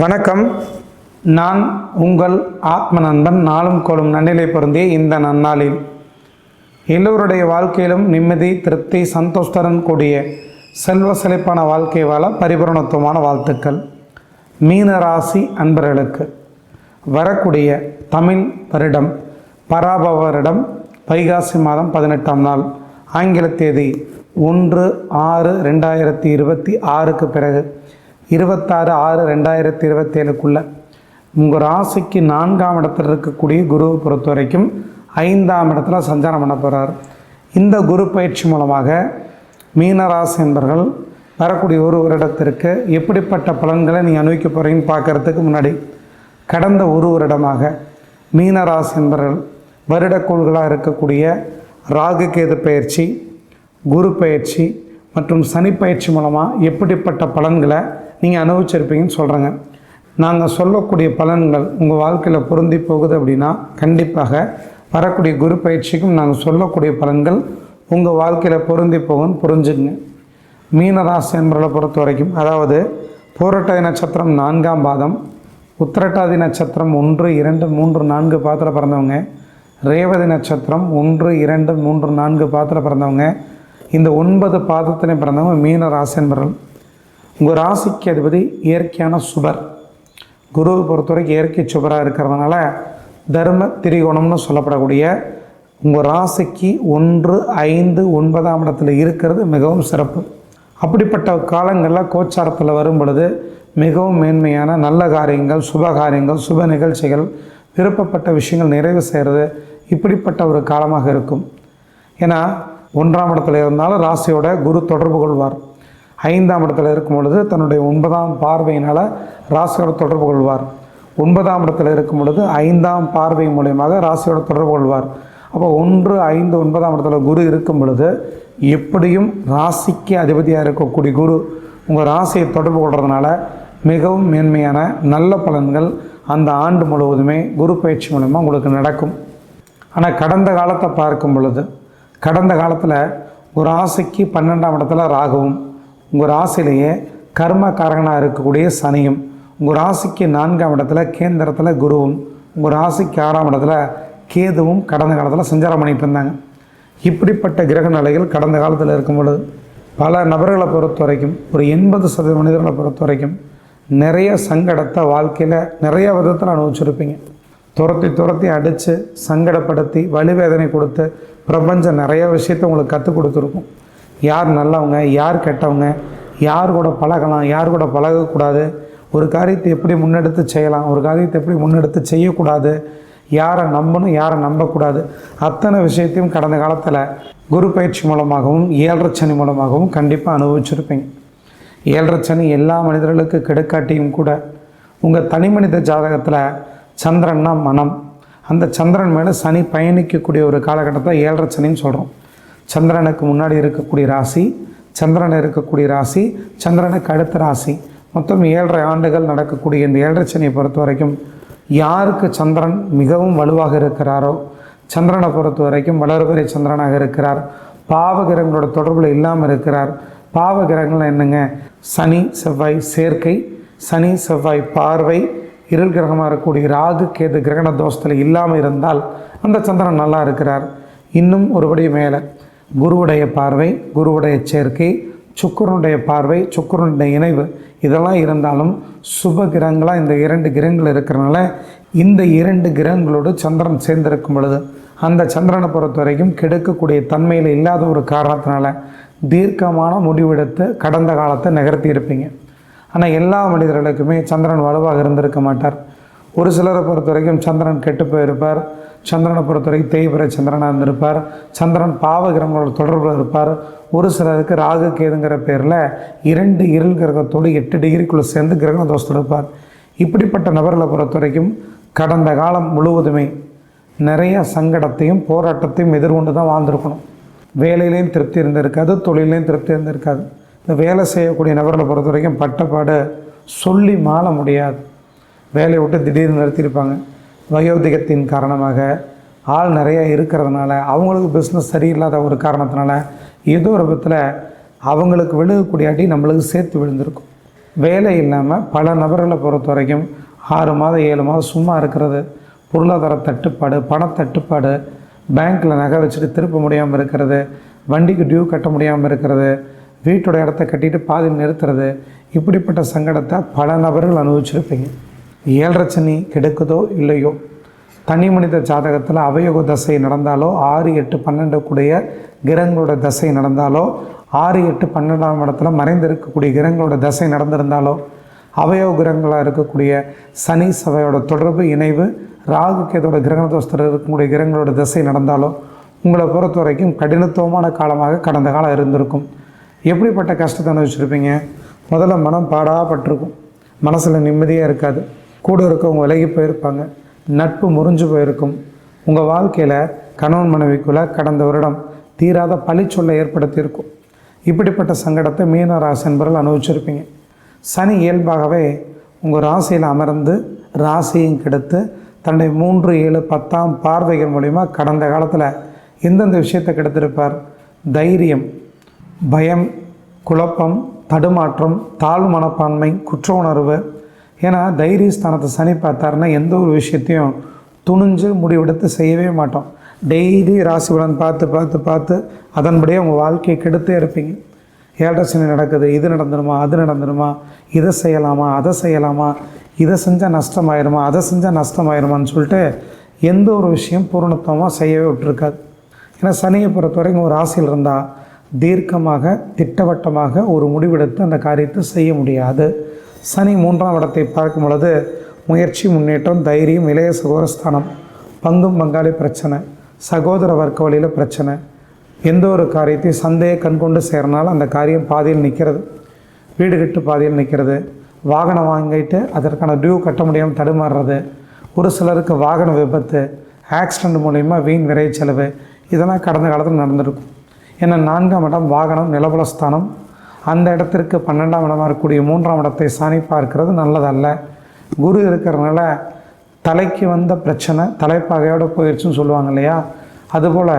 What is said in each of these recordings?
வணக்கம். நான் உங்கள் ஆத்ம நண்பன். நாளும் கோளும் நன்னிலை பொருந்திய இந்த நன்னாளில் எல்லோருடைய வாழ்க்கையிலும் நிம்மதி, திருப்தி, சந்தோஷத்துடன் கூடிய செல்வ செழிப்பான வாழ்க்கை வாழ பரிபூரணத்துவமான வாழ்த்துக்கள். மீன ராசி அன்பர்களுக்கு வரக்கூடிய தமிழ் வருடம் பராபவ வருடம் வைகாசி மாதம் 18ஆம் நாள், ஆங்கில தேதி 1/6/2026 பிறகு 26/6/2027 உங்கள் ராசிக்கு 4ஆம் இடத்தில் இருக்கக்கூடிய குருவை பொறுத்த வரைக்கும் 5ஆம் இடத்துல சஞ்சாரம் பண்ண போகிறார். இந்த குரு பயிற்சி மூலமாக மீனராசி என்பர்கள் வரக்கூடிய ஒரு வருடத்திற்கு எப்படிப்பட்ட பலன்களை நீங்கள் அனுபவிக்க போகிறீங்கன்னு பார்க்குறதுக்கு முன்னாடி, கடந்த ஒரு வருடமாக மீனராசி என்பர்கள் வருடக்கோள்களாக இருக்கக்கூடிய ராகு கேது பயிற்சி, குரு பயிற்சி மற்றும் சனி பயிற்சி மூலமாக எப்படிப்பட்ட பலன்களை நீங்கள் அனுபவிச்சிருப்பீங்கன்னு சொல்கிறேங்க. நாங்கள் சொல்லக்கூடிய பலன்கள் உங்கள் வாழ்க்கையில் பொருந்தி போகுது அப்படின்னா கண்டிப்பாக வரக்கூடிய குரு பயிற்சிக்கும் நாங்கள் சொல்லக்கூடிய பலன்கள் உங்கள் வாழ்க்கையில் பொருந்தி போகும்னு புரிஞ்சுங்க. மீனராசி என்பவர்களை பொறுத்த வரைக்கும், அதாவது பூரட்டாதி நட்சத்திரம் 4ஆம் பாதம், உத்திரட்டாதி நட்சத்திரம் 1, 2, 3, 4 பாதத்தில் பிறந்தவங்க, ரேவதி நட்சத்திரம் 1, 2, 3, 4 பாதத்தில் பிறந்தவங்க, இந்த 9 பாதத்திலே பிறந்தவங்க மீன ராசி என்பவர்கள். உங்கள் ராசிக்கு அதிபதி இயற்கையான சுபர். குருவை பொறுத்தவரைக்கும் இயற்கை சுபராக இருக்கிறதுனால தர்ம திரிகோணம்னு சொல்லப்படக்கூடிய உங்கள் ராசிக்கு 1, 5, 9ஆம் இடத்துல இருக்கிறது மிகவும் சிறப்பு. அப்படிப்பட்ட காலங்களில் கோச்சாரத்தில் வரும் பொழுது மிகவும் மேன்மையான நல்ல காரியங்கள், சுப காரியங்கள், சுப நிகழ்ச்சிகள், விருப்பப்பட்ட விஷயங்கள் நிறைவு செய்கிறது இப்படிப்பட்ட ஒரு காலமாக இருக்கும். ஏன்னா 1ஆம் இடத்துல இருந்தாலும் ராசியோட குரு தொடர்பு கொள்வார். 5ஆம் இடத்துல இருக்கும் பொழுது தன்னுடைய 9ஆம் பார்வையினால் ராசியோட தொடர்பு கொள்வார். 9ஆம் இடத்துல இருக்கும் பொழுது 5ஆம் பார்வை மூலியமாக ராசியோட தொடர்பு கொள்வார். அப்போ 1, 5, 9ஆம் இடத்துல குரு இருக்கும் பொழுது எப்படியும் ராசிக்கு அதிபதியாக இருக்கக்கூடிய குரு உங்கள் ராசியை தொடர்பு கொள்றதுனால மிகவும் மேன்மையான நல்ல பலன்கள் அந்த ஆண்டு முழுவதுமே குரு பயிற்சி மூலமாக உங்களுக்கு நடக்கும். ஆனால் கடந்த காலத்தை பார்க்கும் பொழுது, கடந்த காலத்தில் ஒரு ராசிக்கு 12ஆம் இடத்துல ராகுவும், உங்கள் ராசியிலேயே கர்மகாரகனாக இருக்கக்கூடிய சனியும், உங்கள் ராசிக்கு 4ஆம் இடத்துல கேந்திரத்தில் குருவும், உங்கள் ராசிக்கு 6ஆம் இடத்துல கேதுவும் கடந்த காலத்தில் சஞ்சாரம் பண்ணிகிட்டு இருந்தாங்க. இப்படிப்பட்ட கிரக நிலைகள் கடந்த காலத்தில் இருக்கும் பொழுது பல நபர்களை பொறுத்த வரைக்கும், ஒரு 80% மனிதர்களை பொறுத்த வரைக்கும் நிறைய சங்கடத்தை வாழ்க்கையில் நிறைய விதத்தில் அனுபவிச்சிருப்பீங்க. துரத்தி அடித்து சங்கடப்படுத்தி வலிவேதனை கொடுத்து பிரபஞ்சம் நிறைய விஷயத்தை உங்களுக்கு கற்றுக் கொடுத்துருக்கும். யார் நல்லவங்க, யார் கெட்டவங்க, யார் கூட பழகலாம், யார் கூட பழகக்கூடாது, ஒரு காரியத்தை எப்படி முன்னெடுத்து செய்யலாம், ஒரு காரியத்தை எப்படி முன்னெடுத்து செய்யக்கூடாது, யாரை நம்பணும், யாரை நம்பக்கூடாது, அத்தனை விஷயத்தையும் கடந்த காலத்தில் குரு பயிற்சி மூலமாகவும் 7 சனி மூலமாகவும் கண்டிப்பாக அனுபவிச்சிருப்பீங்க. 7 சனி எல்லா மனிதர்களுக்கு கெடுக்காட்டியும் கூட உங்கள் தனி மனித ஜாதகத்தில் சந்திரன்னா மனம், அந்த சந்திரன் மேலே சனி பயணிக்கக்கூடிய ஒரு காலகட்டத்தை 7 சனின்னு சொல்கிறோம். சந்திரனுக்கு முன்னாடி இருக்கக்கூடிய ராசி, சந்திரன் இருக்கக்கூடிய ராசி, சந்திரனுக்கு அடுத்த ராசி, மொத்தம் 7.5 ஆண்டுகள் நடக்கக்கூடிய இந்த 7 சனியை பொறுத்த வரைக்கும் யாருக்கு சந்திரன் மிகவும் வலுவாக இருக்கிறாரோ, சந்திரனை பொறுத்த வரைக்கும் வளர்பிறை சந்திரனாக இருக்கிறார், பாவகிரகங்களோட தொடர்பில் இல்லாமல் இருக்கிறார். பாவகிரகங்கள் என்னங்க? சனி செவ்வாய் சேர்க்கை, சனி செவ்வாய் பார்வை, இருள் கிரகமாக இருக்கக்கூடிய ராகு கேது கிரகண தோஷத்தில் இல்லாமல் இருந்தால் அந்த சந்திரன் நல்லா இருக்கிறார். இன்னும் ஒருபடி மேலே குருவுடைய பார்வை, குருவுடைய சேர்க்கை, சுக்கிரனுடைய பார்வை, சுக்கிரனுடைய இணைவு, இதெல்லாம் இருந்தாலும் சுப கிரகங்களாக இந்த 2 கிரகங்கள் இருக்கிறனால இந்த 2 கிரகங்களோடு சந்திரன் சேர்ந்திருக்கும் பொழுது அந்த சந்திரனை பொறுத்த வரைக்கும் கெடுக்கக்கூடிய தன்மையில் இல்லாத ஒரு காரணத்தினால தீர்க்கமான முடிவெடுத்து கடந்த காலத்தை நகர்த்தி இருப்பீங்க. ஆனால் எல்லா மனிதர்களுக்குமே சந்திரன் வலுவாக இருந்திருக்க மாட்டார். ஒரு சிலரை பொறுத்த வரைக்கும் சந்திரன் கெட்டு போயிருப்பார், சந்திரனை பொறுத்த வரைக்கும் தேய்பிறை சந்திரனாக இருந்திருப்பார், சந்திரன் பாவகிரகங்களோட தொடர்பில் இருப்பார். ஒரு சிலருக்கு ராகு கேதுங்கிற பேரில் 2 இருள் கிரகத்தோடு 8 டிகிரிக்குள்ளே சேர்ந்து கிரகண தோஷத்தோடு இருப்பார். இப்படிப்பட்ட நபர்களை பொறுத்த வரைக்கும் கடந்த காலம் முழுவதுமே நிறைய சங்கடத்தையும் போராட்டத்தையும் எதிர்கொண்டு தான் வாழ்ந்திருக்கணும். வேலையிலையும் திருப்தி இருந்திருக்காது, தொழிலையும் திருப்தி இருந்திருக்காது. இந்த வேலை செய்யக்கூடிய நபர்களை பொறுத்த வரைக்கும் பட்டப்பாடு சொல்லி மாள முடியாது. வேலையை விட்டு திடீர்னு நிறுத்தியிருப்பாங்க. வயோதிகத்தின் காரணமாக ஆள் நிறைய இருக்கிறதுனால, அவங்களுக்கு பிஸ்னஸ் சரியில்லாத ஒரு காரணத்தினால ஏதோ ஒரு விதத்தில் அவங்களுக்கு விழுகக்கூடிய அடி நம்மளுக்கு சேர்த்து விழுந்திருக்கும். வேலை இல்லாமல் பல நபர்களை பொறுத்த வரைக்கும் 6 மாதம் 7 மாதம் சும்மா இருக்கிறது, பொருளாதார தட்டுப்பாடு, பணத்தட்டுப்பாடு, பேங்க்கில் நகை வச்சுட்டு திருப்ப முடியாமல் இருக்கிறது, வண்டிக்கு டியூ கட்ட முடியாமல் இருக்கிறது, வீட்டோட இடத்த கட்டிட்டு பாதியில் நிறுத்துறது, இப்படிப்பட்ட சங்கடத்தை பல நபர்கள் அனுபவிச்சிருப்பீங்க. 7.5 சனி கெடுக்குதோ இல்லையோ, தனி மனித ஜாதகத்தில் அவயோக தசை நடந்தாலோ, 6, 8, 12 கூடிய கிரகங்களோட தசை நடந்தாலோ, 6, 8, 12ஆம் இடத்துல மறைந்திருக்கக்கூடிய கிரகங்களோட தசை நடந்திருந்தாலோ, அவயோக கிரகங்களாக இருக்கக்கூடிய சனி சபையோட தொடர்பு இணைவு, ராகு கேதோட கிரகணதோஸ்தர் இருக்கக்கூடிய கிரகங்களோட திசை நடந்தாலோ உங்களை பொறுத்த வரைக்கும் கடினத்துவமான காலமாக கடந்த காலம் இருந்திருக்கும். எப்படிப்பட்ட கஷ்டத்தை அனுபவிச்சிருப்பீங்க? முதல்ல மனம் பாடாப்பட்டிருக்கும், மனசில் நிம்மதியாக இருக்காது, கூட இருக்கவங்க விலகி போயிருப்பாங்க, நட்பு முறிஞ்சு போயிருக்கும். உங்கள் வாழ்க்கையில் கணவன் மனைவிக்குள்ளே கடந்த வருடம் தீராத பழிச்சொல்லை ஏற்படுத்தியிருக்கும். இப்படிப்பட்ட சங்கடத்தை மீன ராசி என்பவர்கள் அனுபவிச்சிருப்பீங்க. சனி இயல்பாகவே உங்கள் ராசியில் அமர்ந்து ராசியும் கெடுத்து தன்னுடைய 3, 7, 10ஆம் பார்வைகள் மூலிமா கடந்த காலத்தில் எந்தெந்த விஷயத்தை கெடுத்திருப்பார்? தைரியம், பயம், குழப்பம், தடுமாற்றம், தாழ்வு மனப்பான்மை, குற்ற உணர்வு. ஏன்னா தைரிய ஸ்தானத்தை சனி பார்த்தாருன்னா எந்த ஒரு விஷயத்தையும் துணிஞ்சு முடிவெடுத்து செய்யவே மாட்டோம். டெய்லி ராசி பலன் பார்த்து அதன்படியே உங்கள் வாழ்க்கையை கெடுத்தே இருப்பீங்க. 7.5 சனி நடக்குது, இது நடந்துடுமா, அது நடந்துடுமா, இதை செய்யலாமா, அதை செய்யலாமா, இதை செஞ்சால் நஷ்டமாயிருமா, அதை செஞ்சால் நஷ்டமாயிருமான்னு சொல்லிட்டு எந்த ஒரு விஷயம் பூரணத்துவமாக செய்யவே விட்டுருக்காது. ஏன்னா சனியை பொறுத்த வரைக்கும் ஒரு ராசியில் இருந்தால் தீர்க்கமாக திட்டவட்டமாக ஒரு முடிவெடுத்து அந்த காரியத்தை செய்ய முடியாது. சனி 3ஆம் இடத்தை பார்க்கும் பொழுது முயற்சி, முன்னேற்றம், தைரியம், இளைய சகோதரஸ்தானம், பங்கும் பங்காளி பிரச்சனை, சகோதர வர்க்க வழியில் பிரச்சனை, எந்த ஒரு காரியத்தையும் சந்தேக கண்கொண்டு செய்கிறனால அந்த காரியம் பாதியில் நிற்கிறது, வீடு கட்டு பாதியில் நிற்கிறது, வாகனம் வாங்கிட்டு அதற்கான டியூ கட்ட முடியாமல் தடுமாறுறது, ஒரு சிலருக்கு வாகன விபத்து, ஆக்சிடெண்ட் மூலயமா வீண் விரை செலவு, இதெல்லாம் கடந்த காலத்தில் நடந்திருக்கும். ஏன்னா 4ஆம் இடம் வாகனம், நிலபலஸ்தானம், அந்த இடத்திற்கு 12ஆம் இடமாக இருக்கக்கூடிய 3ஆம் இடத்தை சனி பார்க்கிறது நல்லதல்ல. குரு இருக்கிறதுனால தலைக்கு வந்த பிரச்சனை தலைப்பாகையோடு போயிடுச்சுன்னு சொல்லுவாங்க இல்லையா, அதுபோல்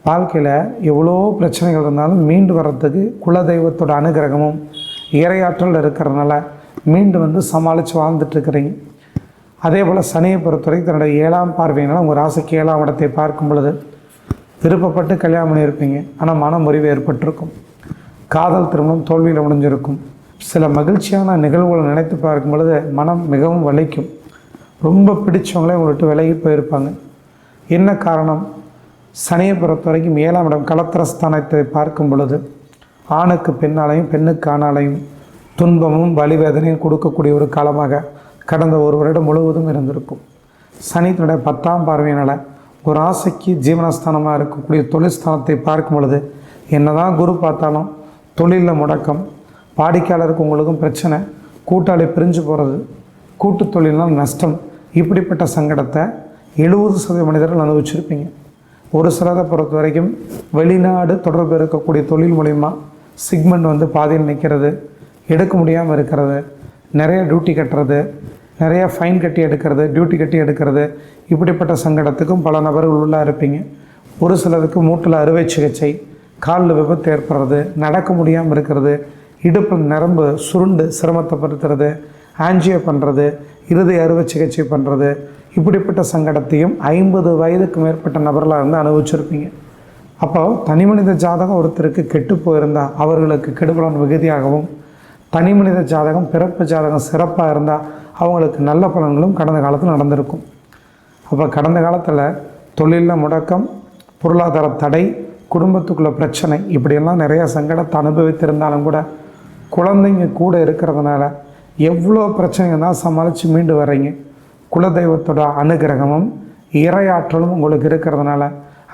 வாழ்க்கையில் எவ்வளோ பிரச்சனைகள் இருந்தாலும் மீண்டு வர்றதுக்கு குலதெய்வத்தோட அனுகிரகமும் இறையாற்றல் இருக்கிறதுனால மீண்டு சமாளித்து வாழ்ந்துட்டுருக்கிறீங்க. அதே போல் சனியை பொறுத்தவரைக்கும் தன்னுடைய 7ஆம் பார்வையினால் உங்கள் ராசிக்கு 7ஆம் இடத்தை பார்க்கும் பொழுது விருப்பப்பட்டு கல்யாணம் பண்ணியிருப்பீங்க, ஆனால் மன முறிவு ஏற்பட்டிருக்கும், காதல் திருமணம் தோல்வியில் முடிஞ்சிருக்கும், சில மகிழ்ச்சியான நிகழ்வுகளை நினைத்து பார்க்கும் பொழுது மனம் மிகவும் வலிக்கும், ரொம்ப பிடிச்சவங்களே உங்கள்கிட்ட விலகி போயிருப்பாங்க. என்ன காரணம்? சனியை பொறுத்த வரைக்கும் 7ஆம் இடம் கலத்திரஸ்தானத்தை பார்க்கும் பொழுது ஆணுக்கு பெண்ணாலையும் பெண்ணுக்கு ஆணாலையும் துன்பமும் வலிவேதனையும் கொடுக்கக்கூடிய ஒரு காலமாக கடந்த ஒரு வருடம் முழுவதும் இருந்திருக்கும். சனி தன்னுடைய 10ஆம் பார்வையினால் ஒரு ராசிக்கு ஜீவனஸ்தானமாக இருக்கக்கூடிய தொழில் ஸ்தானத்தை பார்க்கும் பொழுது என்னதான் குரு பார்த்தாலும் தொழிலில் முடக்கம், வாடிக்கையாளருக்கு உங்களுக்கும் பிரச்சனை, கூட்டாளி பிரிஞ்சு போகிறது, கூட்டு தொழில்னால் நஷ்டம், இப்படிப்பட்ட சங்கடத்தை 70% மனிதர்கள் அனுபவிச்சிருப்பீங்க. ஒரு சிலரை பொறுத்த வரைக்கும் வெளிநாடு தொடர்பு இருக்கக்கூடிய தொழில் மூலிமா சிக்மெண்ட் பாதியில் நிற்கிறது, எடுக்க முடியாமல் இருக்கிறது, நிறைய டியூட்டி கட்டுறது, நிறையா ஃபைன் கட்டி எடுக்கிறது, டியூட்டி கட்டி எடுக்கிறது, இப்படிப்பட்ட சங்கடத்துக்கும் பல நபர்கள் உள்ளாக இருப்பீங்க. ஒரு சிலருக்கு மூட்டில் அறுவை சிகிச்சை, காலில் விபத்து ஏற்படுறது, நடக்க முடியாமல் இருக்கிறது, இடுப்பில் நரம்பு சுருண்டு சிரமத்தைப்படுத்துறது, ஆன்ஜியோ பண்ணுறது, இருதய அறுவை சிகிச்சை பண்ணுறது, இப்படிப்பட்ட சங்கடத்தையும் 50 வயதுக்கு மேற்பட்ட நபர்களாக இருந்து அனுபவிச்சிருப்பீங்க. அப்போ தனி மனித ஜாதகம் ஒருத்தருக்கு கெட்டு போயிருந்தால் அவர்களுக்கு கெடுபலன் மிகுதியாகவும், தனி மனித ஜாதகம் பிறப்பு ஜாதகம் சிறப்பாக இருந்தால் அவங்களுக்கு நல்ல பலன்களும் கடந்த காலத்தில் நடந்திருக்கும். அப்போ கடந்த காலத்தில் தொழிலில் முடக்கம், பொருளாதார தடை, குடும்பத்துக்குள்ள பிரச்சனை, இப்படியெல்லாம் நிறையா சங்கடத்தை அனுபவித்திருந்தாலும் கூட குழந்தைங்க கூட இருக்கிறதுனால எவ்வளோ பிரச்சனைகள் தான் சமாளித்து மீண்டு வர்றீங்க. குலதெய்வத்தோட அனுகிரகமும் இறையாற்றலும் உங்களுக்கு இருக்கிறதுனால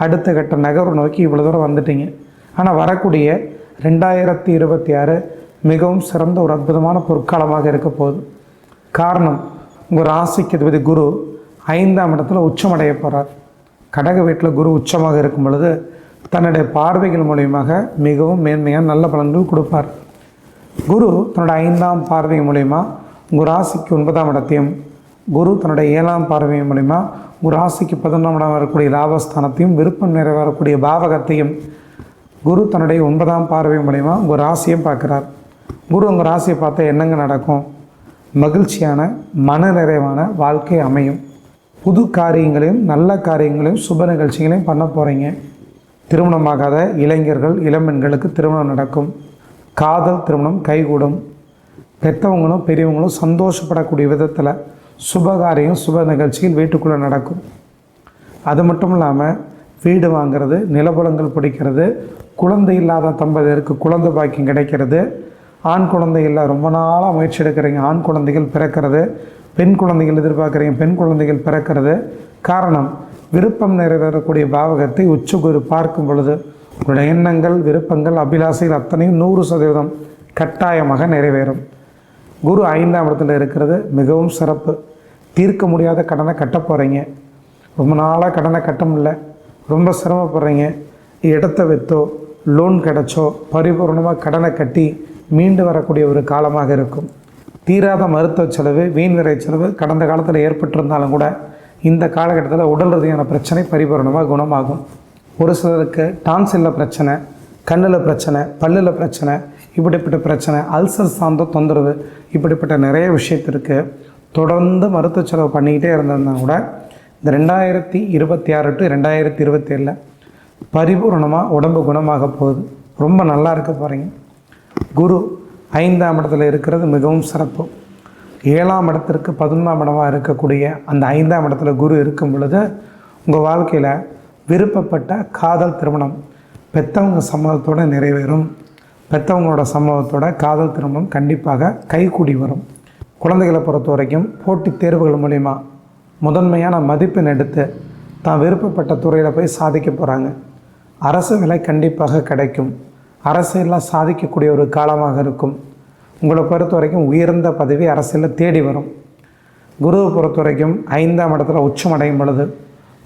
அடுத்த கட்ட நகர்வு நோக்கி இவ்வளோ தூரம் வந்துட்டீங்க. ஆனால் வரக்கூடிய 2026 மிகவும் சிறந்த ஒரு அற்புதமான பொற்காலமாக இருக்க போகுது. காரணம், உங்கள் ராசிக்கு அதிபதி குரு 5ஆம் இடத்துல உச்சமடைய போகிறார். கடக வீட்டில் குரு உச்சமாக இருக்கும் பொழுது தன்னுடைய பார்வைகள் மூலியமாக மிகவும் மேன்மையான நல்ல பலன்கள் கொடுப்பார். குரு தன்னோட 5ஆம் பார்வை மூலிமா உங்கள் ராசிக்கு 9ஆம் இடத்தையும், குரு தன்னுடைய 7ஆம் பார்வை மூலிமா உங்கள் ராசிக்கு 11ஆம் இடம் வரக்கூடிய லாபஸ்தானத்தையும், விருப்பம் நிறைவேறக்கூடிய பாவகத்தையும், குரு தன்னுடைய 9ஆம் பார்வை மூலிமா உங்கள் ராசியும் பார்க்குறார். குரு உங்கள் ராசியை பார்த்தா என்னங்க நடக்கும்? மகிழ்ச்சியான மன நிறைவான வாழ்க்கை அமையும். புது காரியங்களையும் நல்ல காரியங்களையும் சுப நிகழ்ச்சிகளையும் பண்ண போகிறீங்க. திருமணமாகாத இளைஞர்கள் இளம்பெண்களுக்கு திருமணம் நடக்கும். காதல் திருமணம் கைகூடும். பெற்றவங்களும் பெரியவங்களும் சந்தோஷப்படக்கூடிய விதத்தில் சுபகாரியம் சுப நிகழ்ச்சிகள் வீட்டுக்குள்ளே நடக்கும். அது மட்டும் இல்லாமல் வீடு வாங்கிறது, நிலபுலங்கள் பிடிக்கிறது, குழந்தை இல்லாத தம்பதியருக்கு குழந்தை பாக்கியம் கிடைக்கிறது, ஆண் குழந்தை இல்லை ரொம்ப நாளாக முயற்சி எடுக்கிறீங்க ஆண் குழந்தைகள் பிறக்கிறது, பெண் குழந்தைகள் எதிர்பார்க்குறீங்க பெண் குழந்தைகள் பிறக்கிறது. காரணம், விருப்பம் நிறைவேறக்கூடிய பாவகத்தை உச்சகுரு பார்க்கும் பொழுது உங்களுடைய எண்ணங்கள் விருப்பங்கள் அபிலாசைகள் அத்தனையும் 100% கட்டாயமாக நிறைவேறும். குரு 5ஆம் இடத்துல இருக்கிறது மிகவும் சிறப்பு. தீர்க்க முடியாத கடனை கட்ட போகிறீங்க. ரொம்ப நாளாக கடனை கட்ட முடியல, ரொம்ப சிரமப்படுறீங்க. இடத்த விற்றோ லோன் கிடச்சோ பரிபூர்ணமாக கடனை கட்டி மீண்டு வரக்கூடிய ஒரு காலமாக இருக்கும். தீராத மருத்துவ செலவு வீண் விரை செலவு கடந்த காலத்தில் ஏற்பட்டிருந்தாலும் கூட இந்த காலகட்டத்தில் உடல் ரீதியான பிரச்சனை பரிபூர்ணமாக குணமாகும். ஒரு சிலருக்கு டான்சிலில் பிரச்சனை, கண்ணில் பிரச்சனை, பல்லில் பிரச்சனை, இப்படிப்பட்ட பிரச்சனை, அல்சர் சார்ந்த தொந்தரவு, இப்படிப்பட்ட நிறைய விஷயத்திற்கு தொடர்ந்து மருத்துவ செலவு பண்ணிக்கிட்டே இருந்திருந்தா கூட இந்த 2026 to 2027 பரிபூர்ணமாக உடம்பு குணமாக போகுது. ரொம்ப நல்லா இருக்க போகிறீங்க. குரு 5ஆம் இடத்துல இருக்கிறது மிகவும் சிறப்பு. 7ஆம் இடத்திற்கு 11ஆம் இடமாக இருக்கக்கூடிய அந்த 5ஆம் இடத்துல குரு இருக்கும் பொழுது உங்கள் வாழ்க்கையில் விருப்பப்பட்ட காதல் திருமணம் பெற்றவங்க சம்மதத்தோடு நிறைவேறும். பெற்றவங்களோட சம்மதத்தோட காதல் திருமணம் கண்டிப்பாக கைகூடி வரும். குழந்தைகளை பொறுத்த வரைக்கும் போட்டித் தேர்வுகள் மூலிமா முதன்மையான மதிப்பெண் எடுத்து தான் விருப்பப்பட்ட துறையில் போய் சாதிக்க போகிறாங்க. அரசு வேலை கண்டிப்பாக கிடைக்கும். அரசியலில் சாதிக்கக்கூடிய ஒரு காலமாக இருக்கும். உங்களை பொறுத்த வரைக்கும் உயர்ந்த பதவி அரசியலில் தேடி வரும். குருவை பொறுத்த வரைக்கும் 5ஆம் இடத்துல உச்சமடையும் பொழுது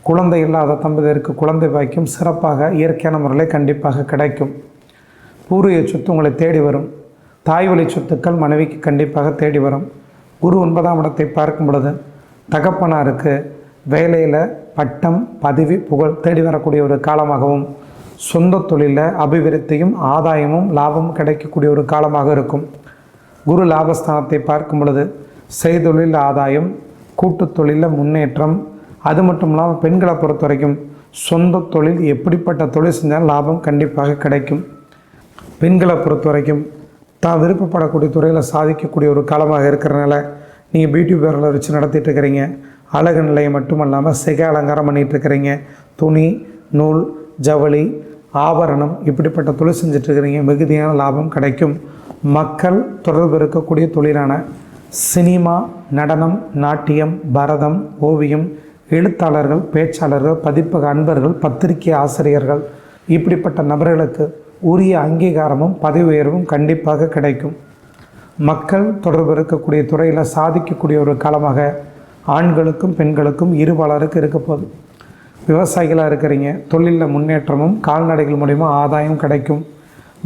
குழந்தை இல்லாத தம்பதியருக்கு குழந்தை பாக்கியம் சிறப்பாக இயற்கையான முறையில் கண்டிப்பாக கிடைக்கும். பூர்வீக சொத்து உங்களை தேடி வரும். தாய் வழி சொத்துக்கள் மனைவிக்கு கண்டிப்பாக தேடி வரும். குரு 9ஆம் இடத்தை பார்க்கும் பொழுது தகப்பனாருக்கு வேலையில் பட்டம் பதவி புகழ் தேடி வரக்கூடிய ஒரு காலமாகவும் சொந்த தொழிலில் அபிவிருத்தியும் ஆதாயமும் லாபமும் கிடைக்கக்கூடிய ஒரு காலமாக இருக்கும். குரு லாபஸ்தானத்தை பார்க்கும் பொழுது செய்தொழில் ஆதாயம், கூட்டு தொழிலில் முன்னேற்றம், அது மட்டும் இல்லாமல் பெண்களை பொறுத்த வரைக்கும் சொந்த தொழில் எப்படிப்பட்ட தொழில் செஞ்சாலும் லாபம் கண்டிப்பாக கிடைக்கும். பெண்களை பொறுத்த வரைக்கும் தான் விருப்பப்படக்கூடிய துறையில் சாதிக்கக்கூடிய ஒரு காலமாக இருக்கிறனால நீங்கள் பியூட்டி பார்லர் வச்சு நடத்திட்டு இருக்கிறீங்க. அழகு நிலையை மட்டுமல்லாமல் சிகை அலங்காரம் பண்ணிகிட்ருக்கிறீங்க. துணி நூல் ஜவுளி ஆபரணம் இப்படிப்பட்ட தொழில் செஞ்சிட்ருக்கிறீங்க. மிகுதியான லாபம் கிடைக்கும். மக்கள் தொடர்பு இருக்கக்கூடிய தொழிலான சினிமா, நடனம், நாட்டியம், பரதம், ஓவியம், எழுத்தாளர்கள், பேச்சாளர்கள், பதிப்பக அன்பர்கள், பத்திரிகை ஆசிரியர்கள் இப்படிப்பட்ட நபர்களுக்கு உரிய அங்கீகாரமும் பதவி உயர்வும் கண்டிப்பாக கிடைக்கும். மக்கள் தொடர்பு இருக்கக்கூடிய துறையில் சாதிக்கக்கூடிய ஒரு காலமாக ஆண்களுக்கும் பெண்களுக்கும் இருபாலருக்கு இருக்க போகுது. விவசாயிகளாக இருக்கிறீங்க, தொழிலில் முன்னேற்றமும் கால்நடைகள் மூலிமா ஆதாயம் கிடைக்கும்.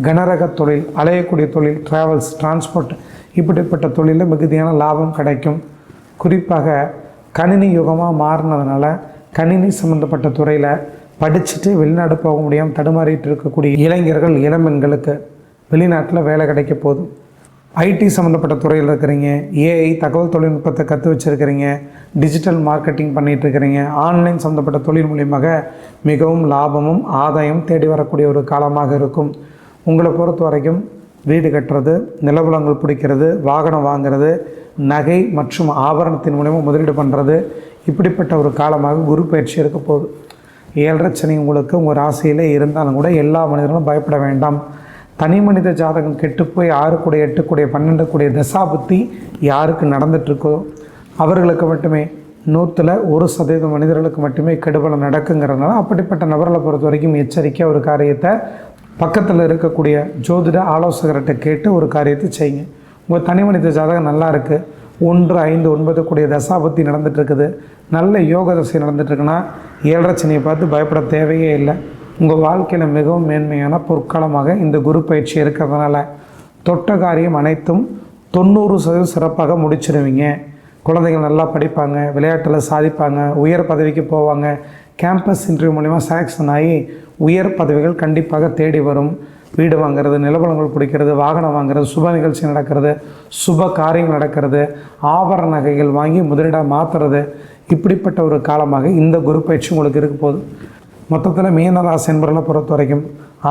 கனரக தொழில், அலையக்கூடிய தொழில், ட்ராவல்ஸ், டிரான்ஸ்போர்ட் இப்படிப்பட்ட தொழிலில் மிகுதியான லாபம் கிடைக்கும். குறிப்பாக கணினி யுகமாக மாறினதுனால கணினி சம்மந்தப்பட்ட துறையில் படிச்சுட்டு வெளிநாடு போக முடியாமல் தடுமாறிட்டு இருக்கக்கூடிய இளைஞர்கள் இளம்பெண்களுக்கு வெளிநாட்டில் வேலை கிடைக்க போகுது. ஐடி சம்மந்தப்பட்ட துறையில் இருக்கிறீங்க, ஏஐ தகவல் தொழில்நுட்பத்தை கற்று வச்சுருக்கிறீங்க, டிஜிட்டல் மார்க்கெட்டிங் பண்ணிகிட்ருக்கிறீங்க, ஆன்லைன் சம்மந்தப்பட்ட தொழில் மூலியமாக மிகவும் லாபமும் ஆதாயம் தேடி வரக்கூடிய ஒரு காலமாக இருக்கும். உங்களை பொறுத்த வரைக்கும் வீடு கட்டுறது, நிலபுலங்கள் பிடிக்கிறது, வாகனம் வாங்கிறது, நகை மற்றும் ஆபரணத்தின் மூலமாக முதலீடு பண்ணுறது இப்படிப்பட்ட ஒரு காலமாக குரு பயிற்சி இருக்க போகுது. 7.5 சனி உங்களுக்கு உங்கள் ராசியில் இருந்தாலும் கூட எல்லா மனிதர்களும் பயப்பட வேண்டாம். தனி மனித ஜாதகம் கெட்டுப்போய் 6 கூடிய 8 கூடிய 12 கூடிய தசாபுத்தி யாருக்கு நடந்துகிட்ருக்கோ அவர்களுக்கு மட்டுமே 100% மனிதர்களுக்கு மட்டுமே கெடுபலம் நடக்குங்கிறதுனால அப்படிப்பட்ட நபர்களை பொறுத்த வரைக்கும் எச்சரிக்கையாக ஒரு காரியத்தை பக்கத்தில் இருக்கக்கூடிய ஜோதிட ஆலோசகர்கிட்ட கேட்டு ஒரு காரியத்தை செய்யுங்க. உங்கள் தனி மனித ஜாதகம் நல்லா இருக்குது, 1, 5, 9 கூடிய தசாபுத்தி நடந்துகிட்ருக்குது, நல்ல யோக தசை நடந்துகிட்ருக்குன்னா 7.5 சனியை பார்த்து பயப்பட தேவையே இல்லை. உங்கள் வாழ்க்கையில் மிகவும் மேன்மையான பொற்காலமாக இந்த குரு பயிற்சி இருக்கிறதுனால தொட்ட காரியம் அனைத்தும் 90% சிறப்பாக முடிச்சிடுவீங்க. குழந்தைகள் நல்லா படிப்பாங்க, விளையாட்டில் சாதிப்பாங்க, உயர் பதவிக்கு போவாங்க. கேம்பஸ் இன்டர்வியூ மூலிமா செலெக்ஷன் ஆகி உயர் பதவிகள் கண்டிப்பாக தேடி வரும். வீடு வாங்கிறது, நிலவளங்கள் பிடிக்கிறது, வாகனம் வாங்கிறது, சுப நிகழ்ச்சி நடக்கிறது, சுப காரியம் நடக்கிறது, ஆபரண நகைகள் வாங்கி முதலீடாக மாற்றுறது, இப்படிப்பட்ட ஒரு காலமாக இந்த குரு பயிற்சி உங்களுக்கு இருக்க போகுது. மொத்தத்தில் மீனராசி என்பவர்களை பொறுத்த வரைக்கும்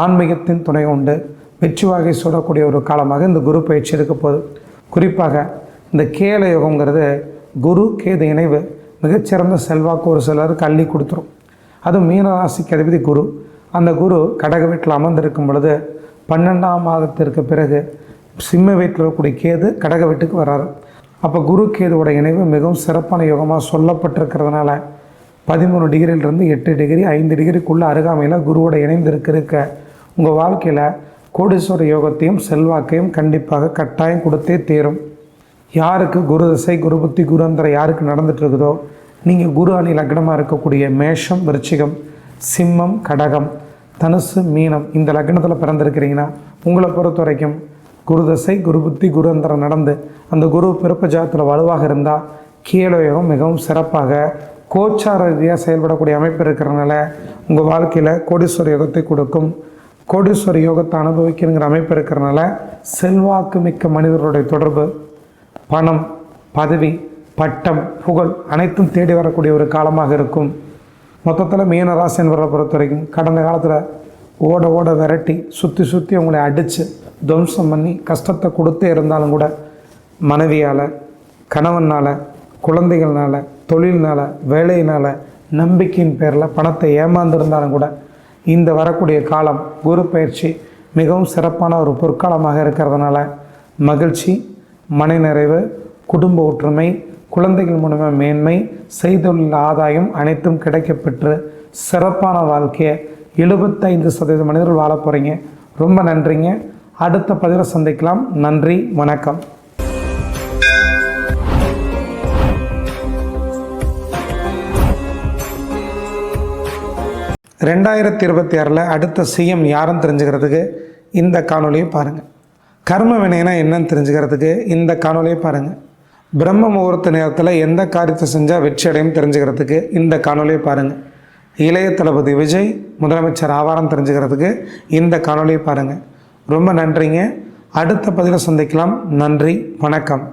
ஆன்மீகத்தின் துணை உண்டு, வெற்றி வாகை சூடக்கூடிய ஒரு காலமாக இந்த குரு பயிற்சி இருக்க போகுது. குறிப்பாக இந்த கேல யோகங்கிறது குரு கேது இணைவு மிகச்சிறந்த செல்வாக்கு ஒரு சிலருக்கு அள்ளி கொடுத்துரும். அதுவும் மீனராசிக்கு அதிபதி குரு. அந்த குரு கடக வீட்டில் அமர்ந்திருக்கும் பொழுது 12ஆம் மாதத்திற்கு பிறகு சிம்ம வீட்டில் இருக்கக்கூடிய கேது கடக வீட்டுக்கு வர்றாரு. அப்போ குரு கேதுவோட இணைவு மிகவும் சிறப்பான யோகமாக சொல்லப்பட்டிருக்கிறதுனால 13 டிகிரியிலிருந்து 8 டிகிரி 5 டிகிரிக்குள்ளே அருகாமையில் குருவோட இணைந்திருக்க உங்கள் வாழ்க்கையில் கோடீஸ்வர யோகத்தையும் செல்வாக்கையும் கண்டிப்பாக கட்டாயம் கொடுத்தே தேரும். யாருக்கு குரு திசை, குரு புத்தி, குரு அந்தரம் யாருக்கு நடந்துட்டு இருக்குதோ, நீங்கள் குரு அணி லக்னமாக இருக்கக்கூடிய மேஷம், விருச்சிகம், சிம்மம், கடகம், தனுசு, மீனம் இந்த லக்னத்தில் பிறந்திருக்கிறீங்கன்னா உங்களை பொறுத்த வரைக்கும் குரு திசை, குரு புத்தி, குரு அந்தரம் நடந்து அந்த குரு பிறப்பு ஜாதத்தில் வலுவாக இருந்தால் கீழயோகம் மிகவும் சிறப்பாக கோச்சார ரீதியாக செயல்படக்கூடிய அமைப்பு இருக்கிறதுனால உங்கள் வாழ்க்கையில் கோடீஸ்வர யோகத்தை கொடுக்கும். கோடீஸ்வர யோகத்தை அனுபவிக்கணுங்கிற அமைப்பு இருக்கிறதுனால செல்வாக்கு மிக்க மனிதர்களுடைய தொடர்பு, பணம், பதவி, பட்டம், புகழ் அனைத்தும் தேடி வரக்கூடிய ஒரு காலமாக இருக்கும். மொத்தத்தில் மீனராசி என்பவரை பொறுத்த வரைக்கும் கடந்த காலத்தில் ஓட ஓட விரட்டி சுற்றி உங்களை அடித்து துவம்சம் பண்ணி கஷ்டத்தை கொடுத்தே இருந்தாலும் கூட மனைவியால், கணவனால், குழந்தைகள்னால், தொழில்னால், வேலையினால், நம்பிக்கையின் பேரில் பணத்தை ஏமாந்திருந்தாலும் கூட இந்த வரக்கூடிய காலம் குரு பயிற்சி மிகவும் சிறப்பான ஒரு பொற்காலமாக இருக்கிறதுனால மகிழ்ச்சி, மனநிறைவு, குடும்ப ஒற்றுமை, குழந்தைகள் மூலமாக மேன்மை, செய்தொழில் ஆதாயம் அனைத்தும் கிடைக்கப்பெற்று சிறப்பான வாழ்க்கையை 75% மனிதர்கள் வாழ போகிறீங்க. ரொம்ப நன்றிங்க. அடுத்த பதிவில் சந்திக்கலாம். நன்றி, வணக்கம். 2026 அடுத்த சிஎம் யாருன்னு தெரிஞ்சுக்கிறதுக்கு இந்த காணொலியை பாருங்கள். கர்ம வினைனா என்னன்னு தெரிஞ்சுக்கிறதுக்கு இந்த காணொலியை பாருங்கள். பிரம்ம முகூர்த்த நேரத்தில் எந்த காரியத்தை செஞ்சால் வெற்றி அடையும் தெரிஞ்சுக்கிறதுக்கு இந்த காணொலியை பாருங்கள். இளைய தளபதி விஜய் முதலமைச்சர் ஆவாரம் தெரிஞ்சுக்கிறதுக்கு இந்த காணொலியை பாருங்கள். ரொம்ப நன்றிங்க. அடுத்த பதிவில் சந்திக்கலாம். நன்றி, வணக்கம்.